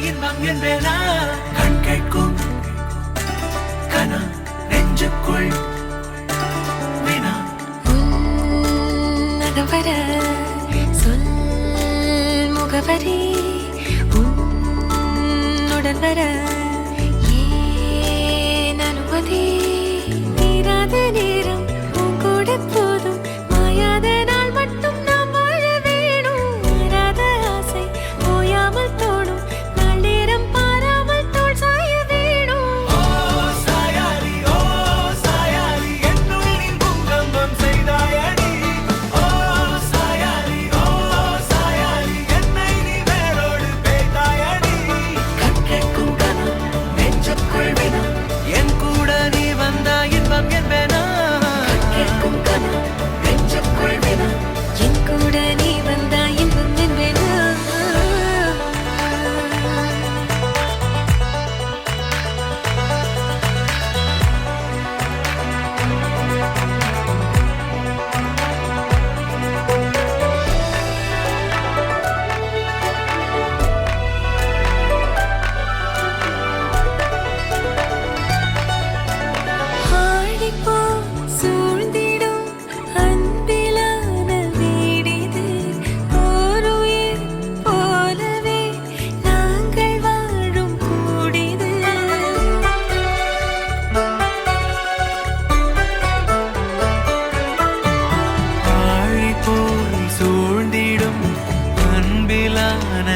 இன்பம் என்பேனா கண் கேட்கும் கனா நெஞ்சுக்குள் வினா உன்னதவர சொல் முகவரி உன்னுடன் வர ஏன் அனுமதி தீராத நேரம் உன் கூட போதும் மாயாத நாள் மட்டும் நாம் வாழ வேணும் மாறாத ஆசை ஓயாமல் தோணும் நாள் நேரம் பாராமல் தோள் சாய வேணும் ஓ சாயாரி என்னுள் நீ பூங்கம்பம் செய்தாயடி ஓ சாயாரி என்னை நீ வேரோடு பேய்த்தாயடி கண் கேட்கும் கனா நெஞ்சுக்குள் வினா என் கூட நீ வந்தா இன்பம் என்பேனா கண் கேட்கும் கனா நெஞ்சுக்குள் வினா என் கூட நீ வந்தா இன்பம் என்பேனா ஆடிப்போ சூழ்ந்திடும் அன்பிலான வீடிது ஓர் உயிர் போலவே நாங்கள் வாழும் கூடிது ஆழி போல் சூழ்ந்திடும் அன்பிலான